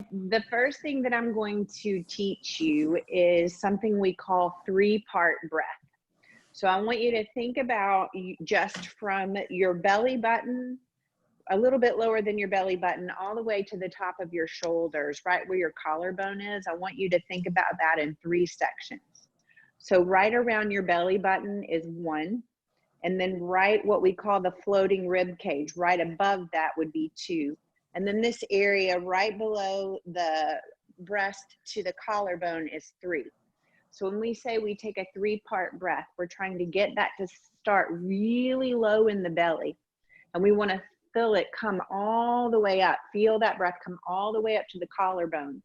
The first thing that I'm going to teach you is something we call three-part breath. So I want you to think about just from your belly button, a little bit lower than your belly button, all the way to the top of your shoulders, right where your collarbone is. I want you to think about that in 3 sections. So right around your belly button is 1. And then right what we call the floating rib cage, right above that would be 2. And then this area right below the breast to the collarbone is 3. So when we say we take a 3-part breath, we're trying to get that to start really low in the belly. And we want to feel it come all the way up. Feel that breath come all the way up to the collarbones.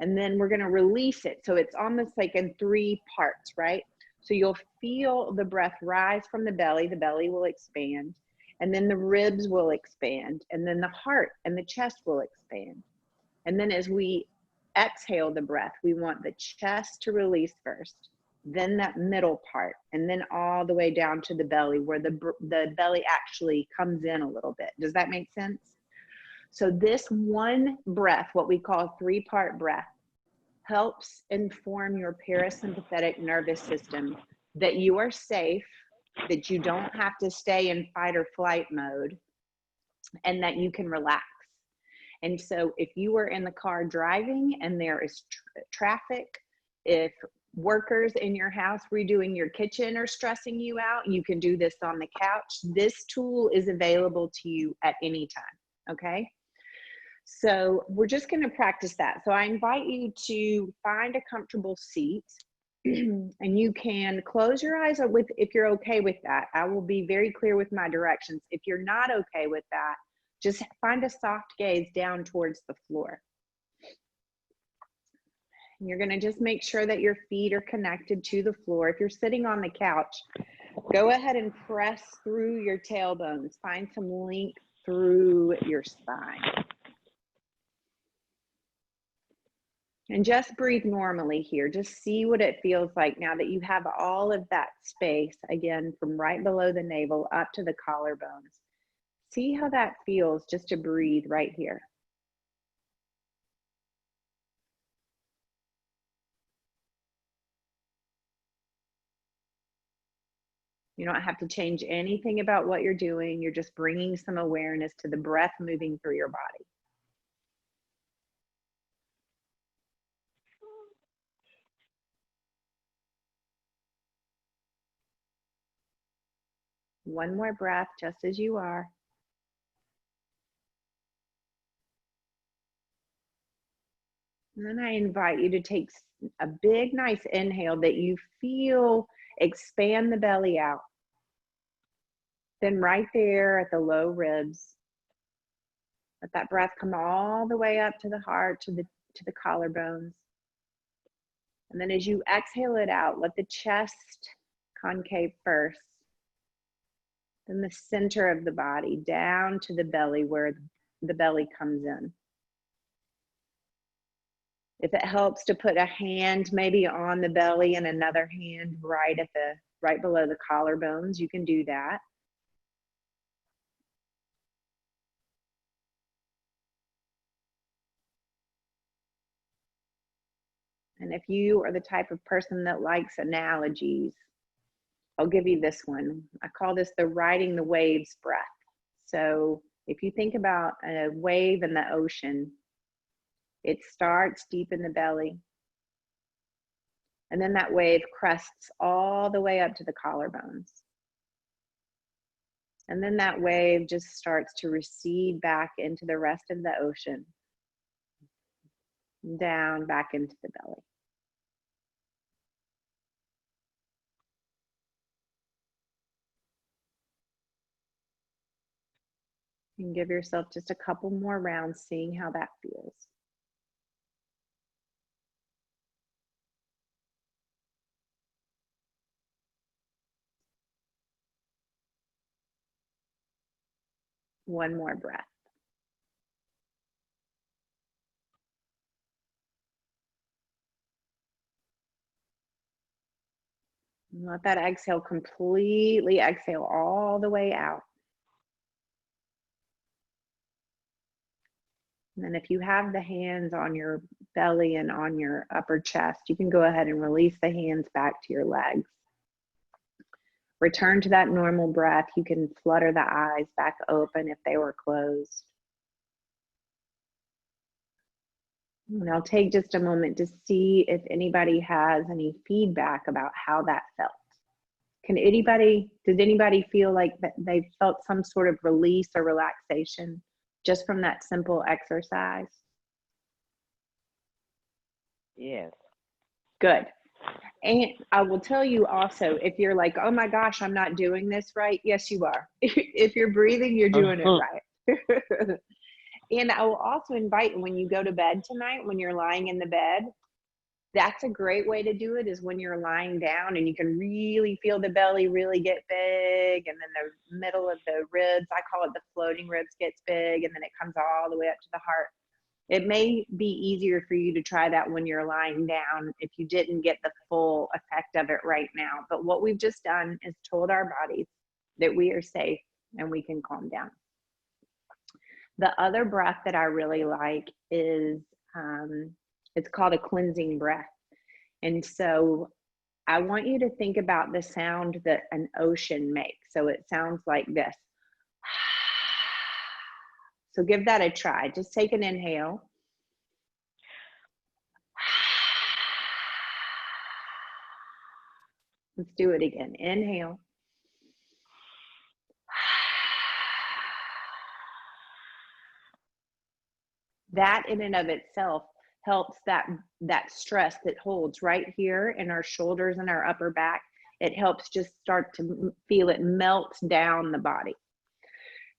And then we're going to release it. So it's almost like in 3 parts, right? So you'll feel the breath rise from the belly will expand, and then the ribs will expand, and then the heart and the chest will expand. And then as we exhale the breath, we want the chest to release first, then that middle part, and then all the way down to the belly where the belly actually comes in a little bit. Does that make sense? So this one breath, what we call 3-part breath, helps inform your parasympathetic nervous system that you are safe, that you don't have to stay in fight or flight mode, and that you can relax. And so if you are in the car driving and there is traffic, if workers in your house redoing your kitchen are stressing you out, you can do this on the couch. This tool is available to you at any time, okay? So we're just going to practice that. So I invite you to find a comfortable seat and you can close your eyes if you're okay with that. I will be very clear with my directions. If you're not okay with that, just find a soft gaze down towards the floor. And you're going to just make sure that your feet are connected to the floor. If you're sitting on the couch, go ahead and press through your tailbones. Find some length through your spine. And just breathe normally here. Just see what it feels like now that you have all of that space, again, from right below the navel up to the collarbones. See how that feels just to breathe right here. You don't have to change anything about what you're doing. You're just bringing some awareness to the breath moving through your body. One more breath, just as you are. And then I invite you to take a big, nice inhale that you feel expand the belly out. Then right there at the low ribs, let that breath come all the way up to the heart, to the collarbones. And then as you exhale it out, let the chest concave first. Then the center of the body down to the belly where the belly comes in. If it helps to put a hand maybe on the belly and another hand right below the collarbones, you can do that. And if you are the type of person that likes analogies, I'll give you this one. I call this the riding the waves breath. So if you think about a wave in the ocean, it starts deep in the belly, and then that wave crests all the way up to the collarbones. And then that wave just starts to recede back into the rest of the ocean, down back into the belly. You can give yourself just a couple more rounds, seeing how that feels. One more breath. And let that exhale completely exhale all the way out. And then if you have the hands on your belly and on your upper chest, you can go ahead and release the hands back to your legs. Return to that normal breath. You can flutter the eyes back open if they were closed. And I'll take just a moment to see if anybody has any feedback about how that felt. Did anybody feel like that they felt some sort of release or relaxation just from that simple exercise? Yes. Good. And I will tell you also, if you're like, oh my gosh, I'm not doing this right. Yes, you are. If you're breathing, you're doing it right. And I will also invite, when you go to bed tonight, when you're lying in the bed, that's a great way to do it, is when you're lying down and you can really feel the belly really get big, and then the middle of the ribs, I call it the floating ribs, gets big, and then it comes all the way up to the heart. It may be easier for you to try that when you're lying down if you didn't get the full effect of it right now. But what we've just done is told our bodies that we are safe and we can calm down. The other breath that I really like is, it's called a cleansing breath. And so I want you to think about the sound that an ocean makes. So it sounds like this. So give that a try. Just take an inhale. Let's do it again. Inhale. That in and of itself helps that stress that holds right here in our shoulders and our upper back. It helps just start to feel it melt down the body.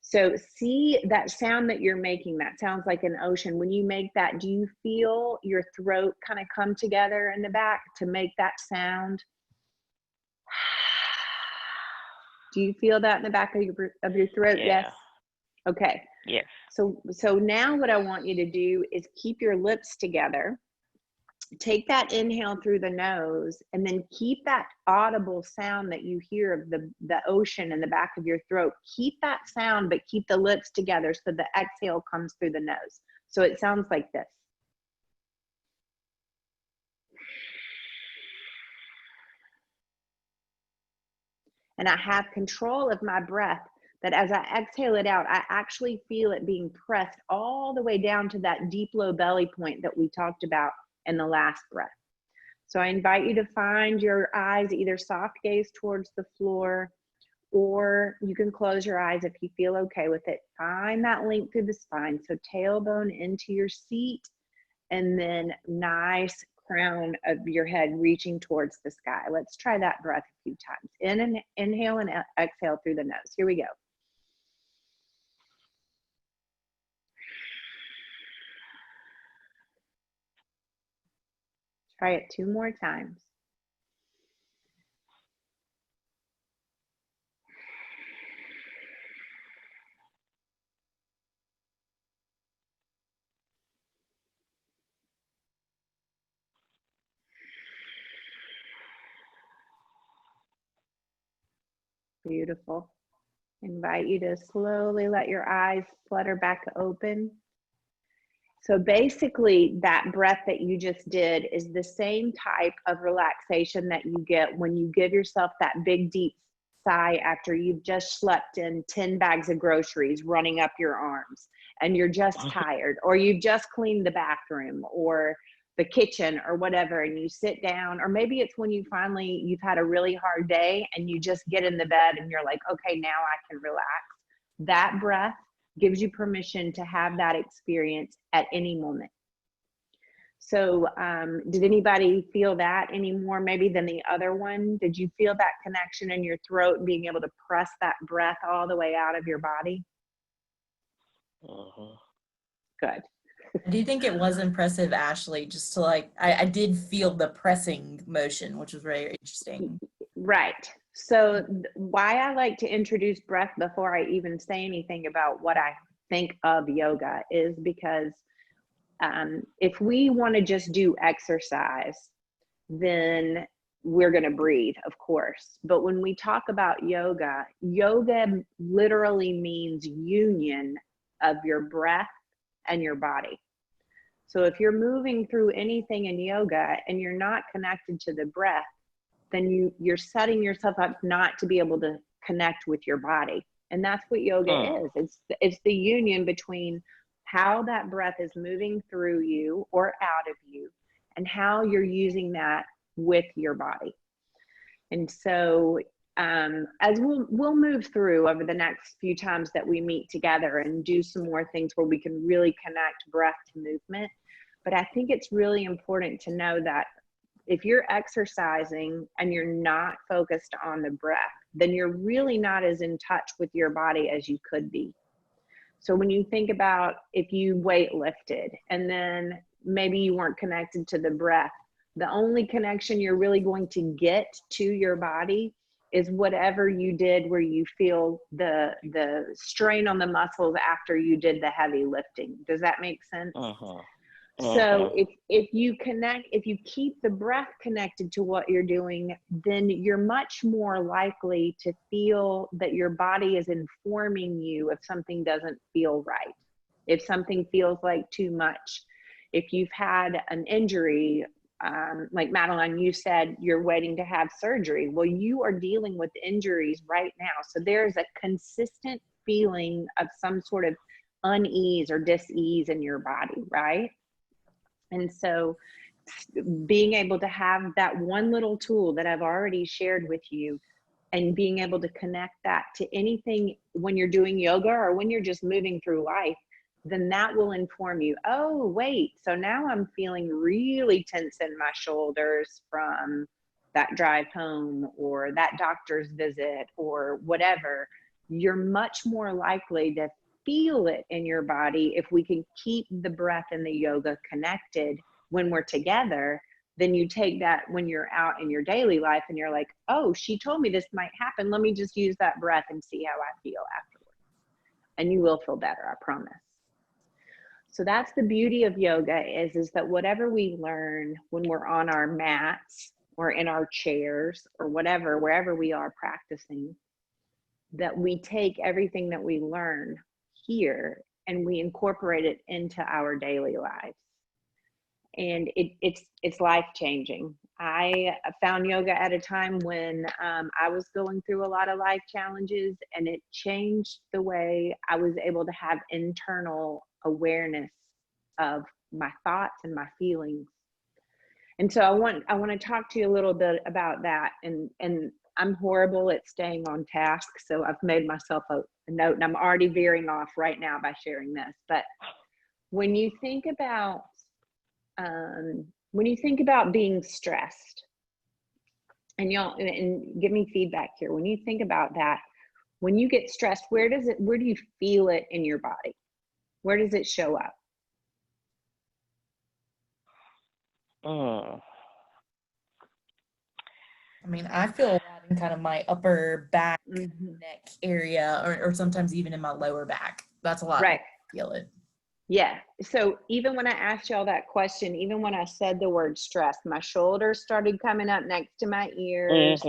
So see that sound that you're making, that sounds like an ocean. When you make that, do you feel your throat kind of come together in the back to make that sound? Do you feel that in the back of your throat? Yeah. Yes. Okay. Yes. So now what I want you to do is keep your lips together. Take that inhale through the nose, and then keep that audible sound that you hear of the ocean in the back of your throat. Keep that sound, but keep the lips together so the exhale comes through the nose. So it sounds like this. And I have control of my breath, that as I exhale it out, I actually feel it being pressed all the way down to that deep low belly point that we talked about in the last breath. So I invite you to find your eyes, either soft gaze towards the floor, or you can close your eyes if you feel okay with it. Find that link through the spine. So tailbone into your seat, and then nice crown of your head reaching towards the sky. Let's try that breath a few times. Inhale and exhale through the nose. Here we go. Try it 2 more times. Beautiful. Invite you to slowly let your eyes flutter back open. So basically, that breath that you just did is the same type of relaxation that you get when you give yourself that big, deep sigh after you've just slept in 10 bags of groceries running up your arms, and you're just tired, or you've just cleaned the bathroom or the kitchen or whatever, and you sit down. Or maybe it's when you've had a really hard day and you just get in the bed and you're like, okay, now I can relax. That breath gives you permission to have that experience at any moment. So did anybody feel that any more maybe than the other one? Did you feel that connection in your throat and being able to press that breath all the way out of your body? Good. I do think it was impressive, Ashley, just to I did feel the pressing motion, which was very interesting. Right. So why I like to introduce breath before I even say anything about what I think of yoga is because if we want to just do exercise, then we're going to breathe, of course. But when we talk about yoga, yoga literally means union of your breath and your body. So if you're moving through anything in yoga and you're not connected to the breath, then you're setting yourself up not to be able to connect with your body. And that's what yoga is. It's the union between how that breath is moving through you or out of you and how you're using that with your body. And so as we'll move through over the next few times that we meet together and do some more things where we can really connect breath to movement. But I think it's really important to know that if you're exercising and you're not focused on the breath, then you're really not as in touch with your body as you could be. So when you think about if you weightlifted and then maybe you weren't connected to the breath, the only connection you're really going to get to your body is whatever you did where you feel the strain on the muscles after you did the heavy lifting. Does that make sense? So if you keep the breath connected to what you're doing, then you're much more likely to feel that your body is informing you if something doesn't feel right, if something feels like too much. If you've had an injury, like Madeline, you said you're waiting to have surgery. Well, you are dealing with injuries right now. So there's a consistent feeling of some sort of unease or dis-ease in your body, right? And so being able to have that one little tool that I've already shared with you and being able to connect that to anything when you're doing yoga or when you're just moving through life, then that will inform you, oh, wait, so now I'm feeling really tense in my shoulders from that drive home or that doctor's visit or whatever. You're much more likely to feel it in your body if we can keep the breath and the yoga connected when we're together. Then you take that when you're out in your daily life and you're like, oh, she told me this might happen. Let me just use that breath and see how I feel afterwards. And you will feel better, I promise. So that's the beauty of yoga is that whatever we learn when we're on our mats or in our chairs or whatever, wherever we are practicing, that we take everything that we learn here and we incorporate it into our daily lives. And it's life-changing. I found yoga at a time when I was going through a lot of life challenges, and it changed the way I was able to have internal awareness of my thoughts and my feelings. And so I want to talk to you a little bit about that. And I'm horrible at staying on task, so I've made myself a note, and I'm already veering off right now by sharing this. But when you think about being stressed, and give me feedback here. When you think about that, when you get stressed, where do you feel it in your body? Where does it show up? I mean, I feel a lot in kind of my upper back, neck area, or sometimes even in my lower back. That's a lot. Right. I feel it. Yeah. So even when I asked y'all that question, even when I said the word stress, my shoulders started coming up next to my ears.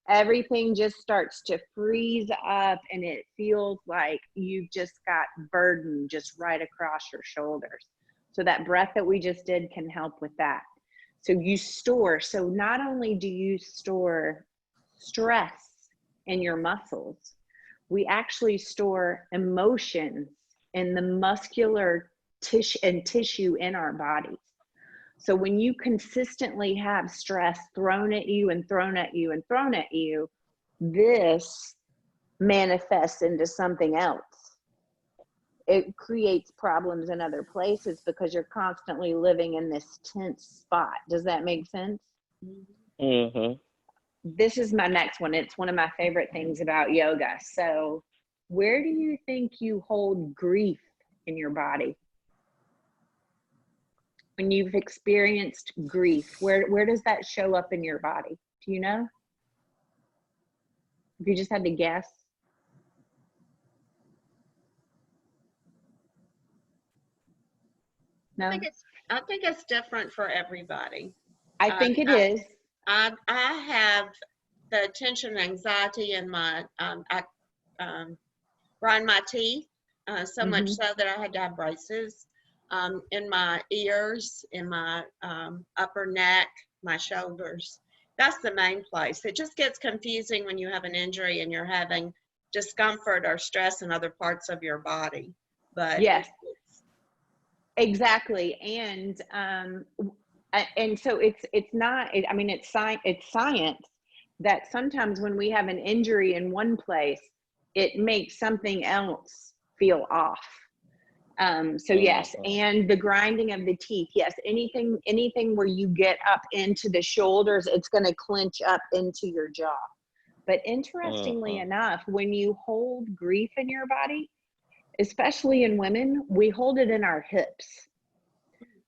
Everything just starts to freeze up, and it feels like you've just got burden just right across your shoulders. So that breath that we just did can help with that. So so not only do you store stress in your muscles, we actually store emotions in the muscular tissue in our bodies. So when you consistently have stress thrown at you and thrown at you and thrown at you, this manifests into something else. It creates problems in other places because you're constantly living in this tense spot. Does that make sense? This is my next one. It's one of my favorite things about yoga. So where do you think you hold grief in your body? When you've experienced grief, where does that show up in your body? Do you know? If you just had to guess. No? I think it's different for everybody. I think it is. I have the tension and anxiety in my, grind my teeth, so much so that I had to have braces. in my ears, in my upper neck, my shoulders. That's the main place. It just gets confusing when you have an injury and you're having discomfort or stress in other parts of your body. But yes, exactly. And so it's not, I mean, it's science that sometimes when we have an injury in one place, it makes something else feel off. So yes, and the grinding of the teeth. Yes, anything where you get up into the shoulders, it's going to clench up into your jaw. But interestingly enough, when you hold grief in your body, especially in women, we hold it in our hips.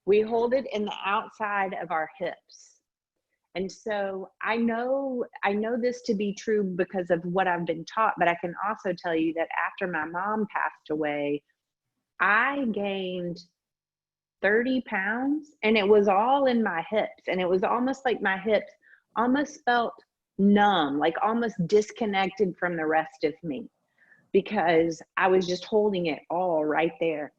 We hold it in the outside of our hips. And so I know this to be true because of what I've been taught, but I can also tell you that after my mom passed away, I gained 30 pounds and it was all in my hips. And it was almost like my hips almost felt numb, like almost disconnected from the rest of me, because I was just holding it all right there.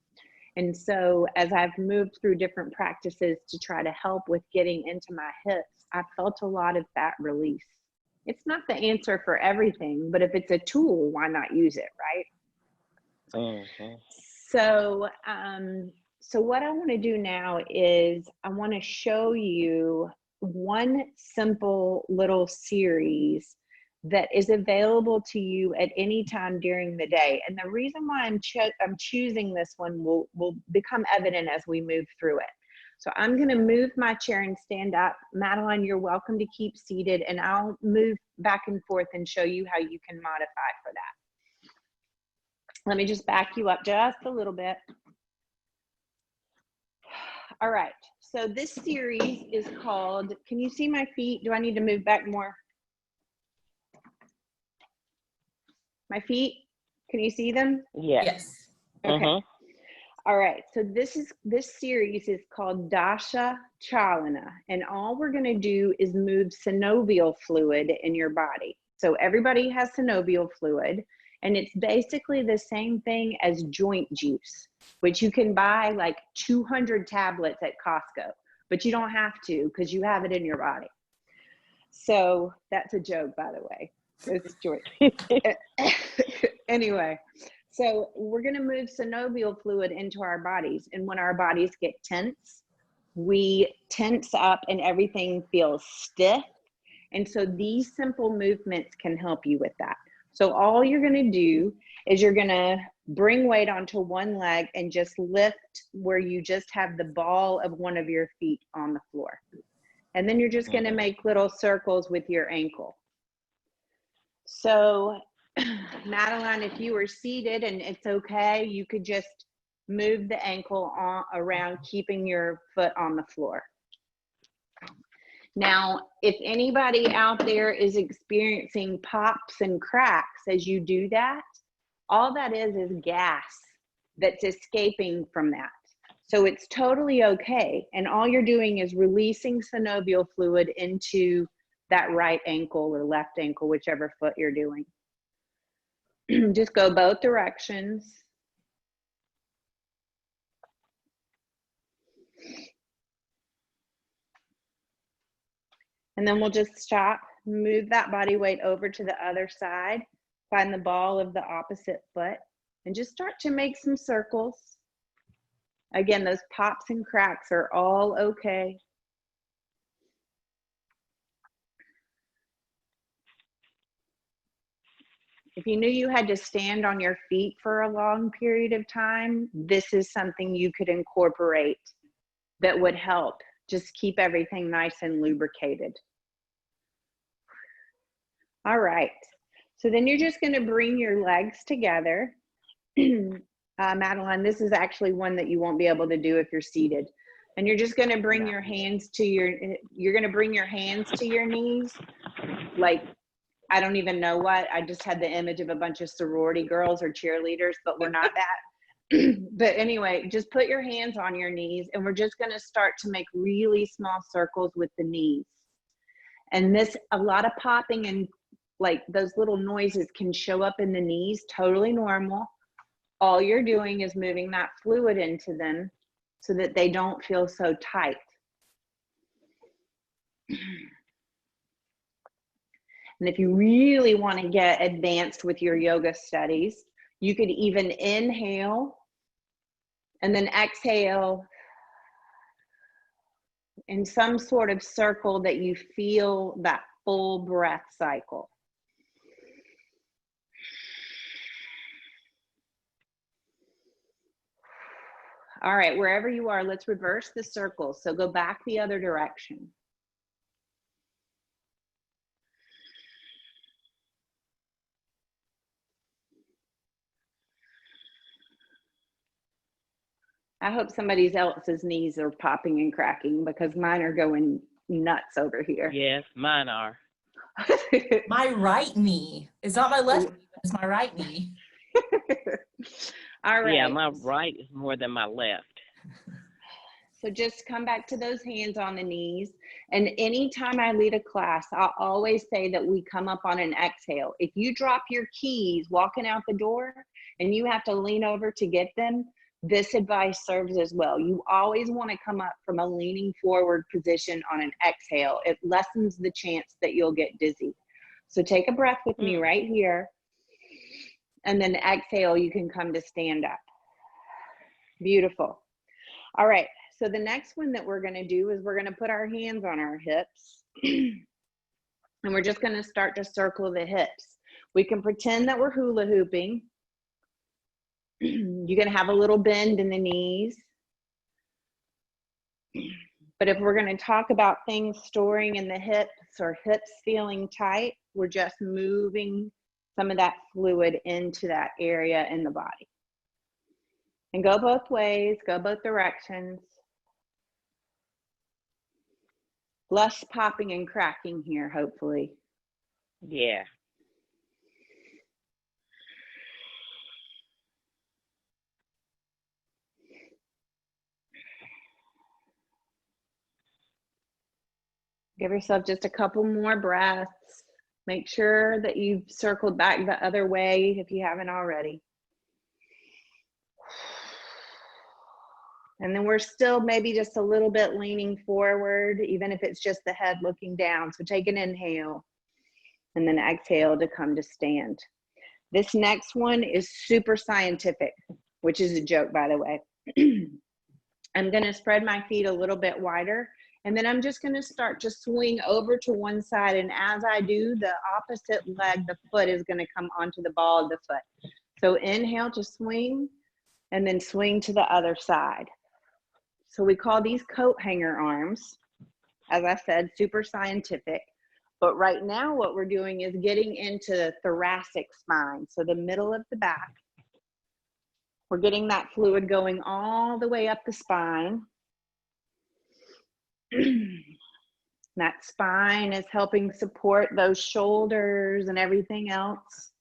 And so as I've moved through different practices to try to help with getting into my hips, I felt a lot of that release. It's not the answer for everything, but if it's a tool, why not use it, right? So, so what I want to do now is I want to show you one simple little series that is available to you at any time during the day. And the reason why I'm choosing this one will become evident as we move through it. So I'm going to move my chair and stand up. Madeline, you're welcome to keep seated, and I'll move back and forth and show you how you can modify for that. Let me just back you up just a little bit. All right, so this series is called, can you see my feet? Do I need to move back more? My feet, can you see them? Yes. Okay. All right, so this series is called Dasha Chalana, and all we're going to do is move synovial fluid in your body. So everybody has synovial fluid, and it's basically the same thing as joint juice, which you can buy like 200 tablets at Costco, but you don't have to because you have it in your body. So that's a joke, by the way. It's joint. Anyway. So we're going to move synovial fluid into our bodies. And when our bodies get tense, we tense up and everything feels stiff. And so these simple movements can help you with that. So all you're going to do is you're going to bring weight onto one leg and just lift where you just have the ball of one of your feet on the floor. And then you're just going to make little circles with your ankle. So Madeline, if you were seated and it's okay, you could just move the ankle around, keeping your foot on the floor. Now, if anybody out there is experiencing pops and cracks as you do that, all that is gas that's escaping from that. So it's totally okay. And all you're doing is releasing synovial fluid into that right ankle or left ankle, whichever foot you're doing. Just go both directions. And then we'll just stop, move that body weight over to the other side, find the ball of the opposite foot, and just start to make some circles. Again, those pops and cracks are all okay. If you knew you had to stand on your feet for a long period of time, this is something you could incorporate that would help just keep everything nice and lubricated. All right, so then you're just going to bring your legs together. Madeline, this is actually one that you won't be able to do if you're seated. And you're just going to bring your hands to your knees, like, I don't even know what. I just had the image of a bunch of sorority girls or cheerleaders, but we're not that. But anyway, just put your hands on your knees, and we're just going to start to make really small circles with the knees. And a lot of popping and like those little noises can show up in the knees, totally normal. All you're doing is moving that fluid into them. so that they don't feel so tight. And if you really want to get advanced with your yoga studies, you could even inhale and then exhale in some sort of circle that you feel that full breath cycle. All right, wherever you are, let's reverse the circle. So go back the other direction. I hope somebody else's knees are popping and cracking because mine are going nuts over here. Yes, mine are. My right knee. It's not my left knee, but it's my right knee. All right. Yeah, my right is more than my left. So just come back to those hands on the knees. And anytime I lead a class, I'll always say that we come up on an exhale. If you drop your keys walking out the door and you have to lean over to get them, this advice serves as well. You always want to come up from a leaning forward position on an exhale. It lessens the chance that you'll get dizzy. So take a breath with me right here. And then exhale, you can come to stand up. Beautiful. All right. So the next one that we're going to do is we're going to put our hands on our hips. And we're just going to start to circle the hips. We can pretend that we're hula hooping. You're going to have a little bend in the knees. But if we're going to talk about things storing in the hips or hips feeling tight, we're just moving some of that fluid into that area in the body. And go both ways, go both directions. Less popping and cracking here, hopefully. Yeah. Give yourself just a couple more breaths. Make sure that you've circled back the other way if you haven't already. And then we're still maybe just a little bit leaning forward, even if it's just the head looking down. So take an inhale and then exhale to come to stand. This next one is super scientific, which is a joke, by the way. I'm going to spread my feet a little bit wider, and then I'm just going to start to swing over to one side. And as I do, the opposite leg, the foot is going to come onto the ball of the foot. So inhale to swing, and then swing to the other side. So we call these coat hanger arms. As I said, super scientific. But right now what we're doing is getting into the thoracic spine. So the middle of the back. We're getting that fluid going all the way up the spine. That spine is helping support those shoulders and everything else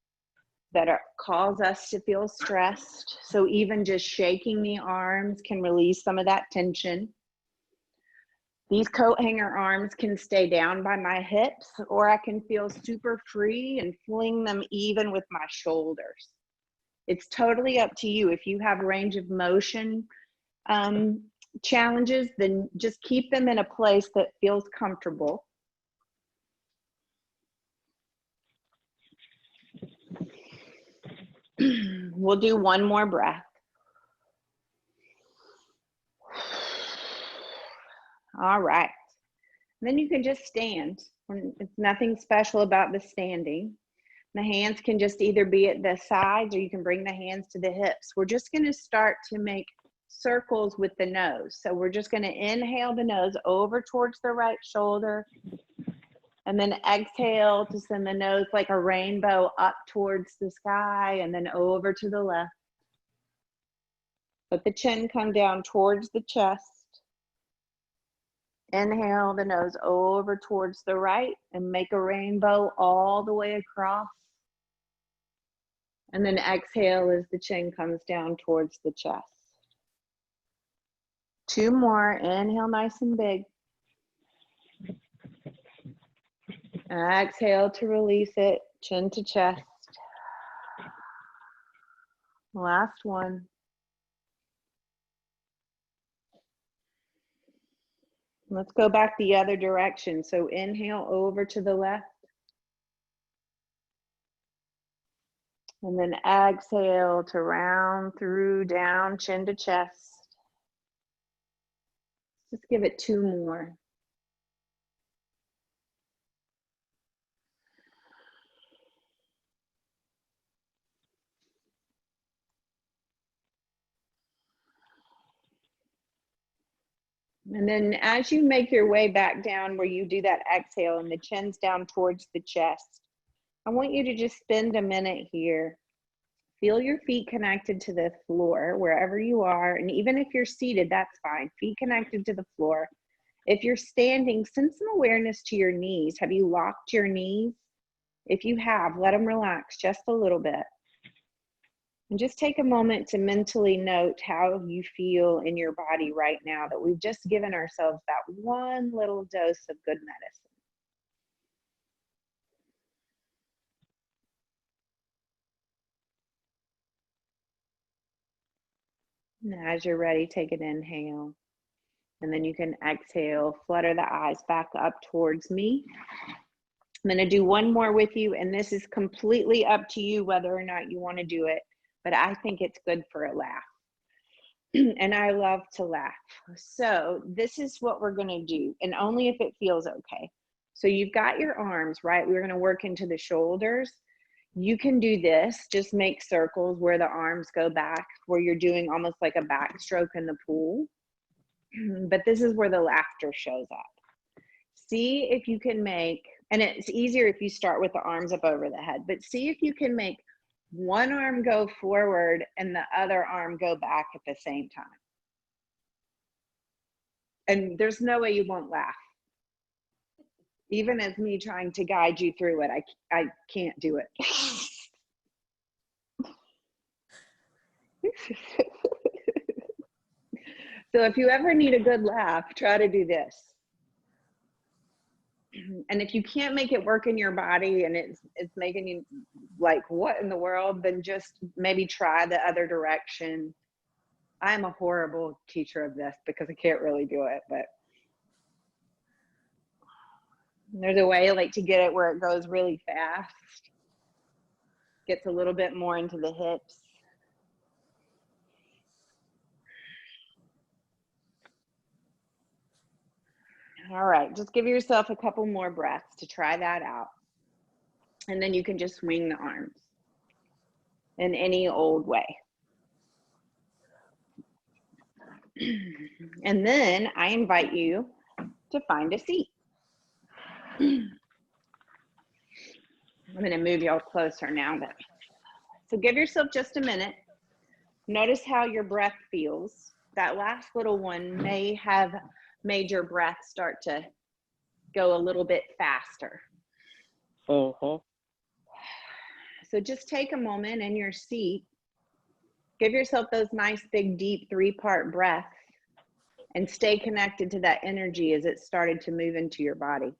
that cause us to feel stressed. So even just shaking the arms can release some of that tension. These coat hanger arms can stay down by my hips, or I can feel super free and fling them even with my shoulders. It's totally up to you. If you have range of motion challenges, then just keep them in a place that feels comfortable. We'll do one more breath. All right. Then you can just stand. It's nothing special about the standing. The hands can just either be at the sides, or you can bring the hands to the hips. We're just going to start to make circles with the nose. So we're just going to inhale the nose over towards the right shoulder, and then exhale to send the nose like a rainbow up towards the sky, and then over to the left. Let the chin come down towards the chest. Inhale the nose over towards the right and make a rainbow all the way across. And then exhale as the chin comes down towards the chest. Two more. Inhale nice and big. Exhale to release it, chin to chest. Last one. Let's go back the other direction. So inhale over to the left. And then exhale to round through down, chin to chest. Just give it 2 more. And then as you make your way back down where you do that exhale and the chin's down towards the chest, I want you to just spend a minute here. Feel your feet connected to the floor wherever you are. And even if you're seated, that's fine. Feet connected to the floor. If you're standing, send some awareness to your knees. Have you locked your knees? If you have, let them relax just a little bit. And just take a moment to mentally note how you feel in your body right now, that we've just given ourselves that one little dose of good medicine. And as you're ready, take an inhale. And then you can exhale, flutter the eyes back up towards me. I'm going to do one more with you, and this is completely up to you whether or not you want to do it, but I think it's good for a laugh. And I love to laugh. So this is what we're going to do, and only if it feels okay. So you've got your arms, right? We're going to work into the shoulders. You can do this, just make circles where the arms go back, where you're doing almost like a backstroke in the pool. But this is where the laughter shows up. See if you can make, and it's easier if you start with the arms up over the head, but see if you can make one arm go forward and the other arm go back at the same time. And there's no way you won't laugh. Even as me trying to guide you through it, I can't do it. So if you ever need a good laugh, try to do this. And if you can't make it work in your body and it's making you like, what in the world, then just maybe try the other direction. I'm a horrible teacher of this because I can't really do it, but there's a way like to get it where it goes really fast, gets a little bit more into the hips. All right, just give yourself a couple more breaths to try that out. And then you can just swing the arms in any old way. And then I invite you to find a seat. I'm going to move y'all closer now. So give yourself just a minute. Notice how your breath feels. That last little one may have made your breath start to go a little bit faster. Uh-huh. So just take a moment in your seat. Give yourself those nice, big, deep 3-part breaths and stay connected to that energy as it started to move into your body.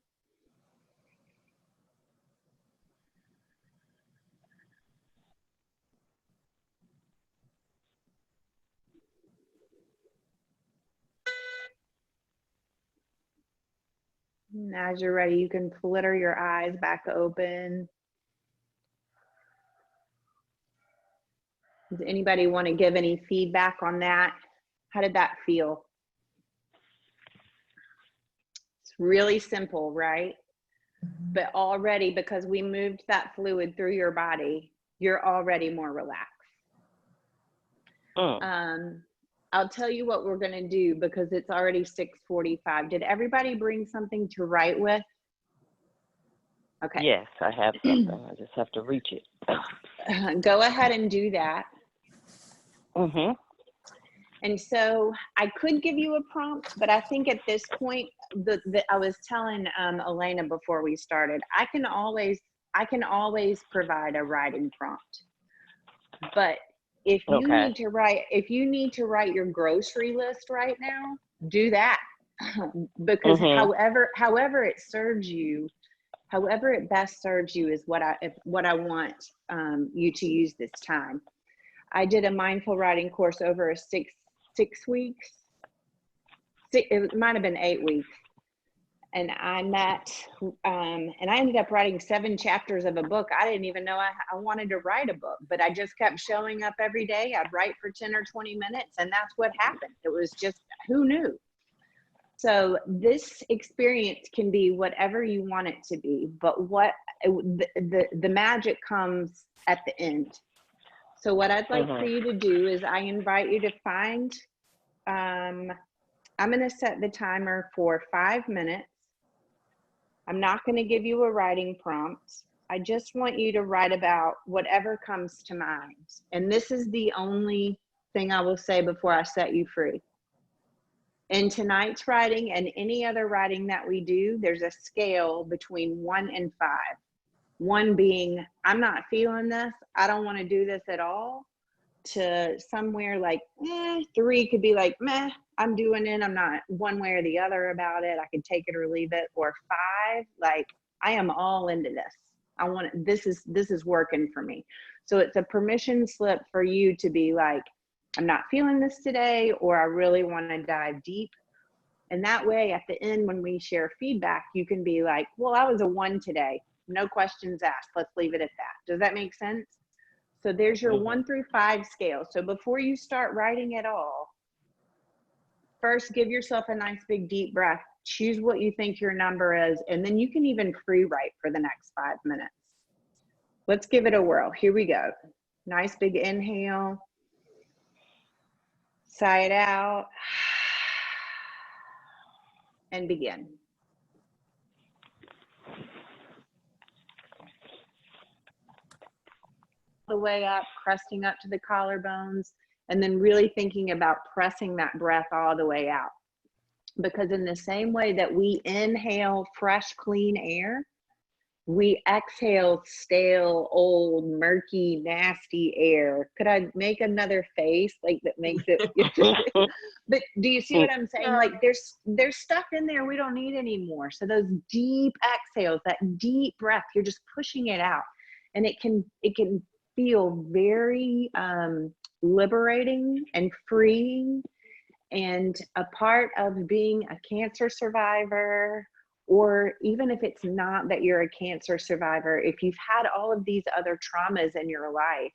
And as you're ready, you can flitter your eyes back open. Does anybody want to give any feedback on that? How did that feel? It's really simple, right? But already, because we moved that fluid through your body, you're already more relaxed. I'll tell you what we're going to do because it's already 6:45. Did everybody bring something to write with? Okay. Yes, I have something. I just have to reach it. Go ahead and do that. Mm-hmm. And so I could give you a prompt, but I think at this point, I was telling Elena before we started, I can always provide a writing prompt. But if you need to write your grocery list right now, do that. Because however it serves you, however it best serves you is what I want you to use this time. I did a mindful writing course over 6 weeks. it might have been 8 weeks. And I met, and I ended up writing 7 chapters of a book. I didn't even know I wanted to write a book, but I just kept showing up every day. I'd write for 10 or 20 minutes, and that's what happened. It was just, who knew? So this experience can be whatever you want it to be, but what the magic comes at the end. So what I'd like for you to do is I invite you to find, I'm going to set the timer for 5 minutes. I'm not going to give you a writing prompt. I just want you to write about whatever comes to mind. And this is the only thing I will say before I set you free. In tonight's writing and any other writing that we do, there's a scale between 1 and 5. 1 being, I'm not feeling this, I don't want to do this at all, to somewhere like 3 could be like, meh, I'm doing it, I'm not one way or the other about it, I could take it or leave it. Or 5, like, I am all into this, I want it, this is working for me. So it's a permission slip for you to be like, I'm not feeling this today, or I really want to dive deep. And that way at the end, when we share feedback, you can be like, well, I was a 1 today, no questions asked, let's leave it at that. Does that make sense? So there's your 1 through 5 scale. So before you start writing at all, first give yourself a nice big deep breath, choose what you think your number is, and then you can even free write for the next 5 minutes. Let's give it a whirl. Here we go. Nice big inhale, sigh it out, and begin. The way up, cresting up to the collarbones, and then really thinking about pressing that breath all the way out. Because in the same way that we inhale fresh, clean air, we exhale stale, old, murky, nasty air. Could I make another face like that makes it? But do you see what I'm saying? Like there's stuff in there we don't need anymore. So those deep exhales, that deep breath, you're just pushing it out, and it can feel very liberating and freeing. And a part of being a cancer survivor, or even if it's not that you're a cancer survivor, if you've had all of these other traumas in your life,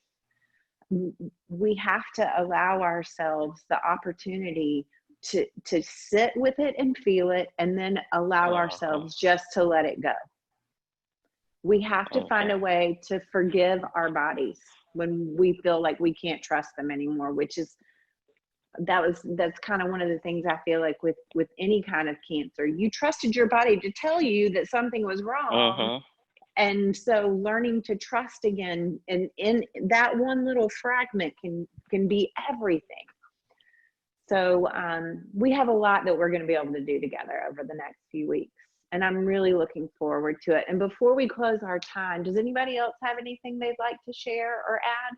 we have to allow ourselves the opportunity to sit with it and feel it, and then allow ourselves just to let it go. We have to find a way to forgive our bodies when we feel like we can't trust them anymore, which is, that's kind of one of the things I feel like with any kind of cancer. You trusted your body to tell you that something was wrong. And so learning to trust again, and in that one little fragment can be everything. So we have a lot that we're going to be able to do together over the next few weeks. And I'm really looking forward to it. And before we close our time, does anybody else have anything they'd like to share or add?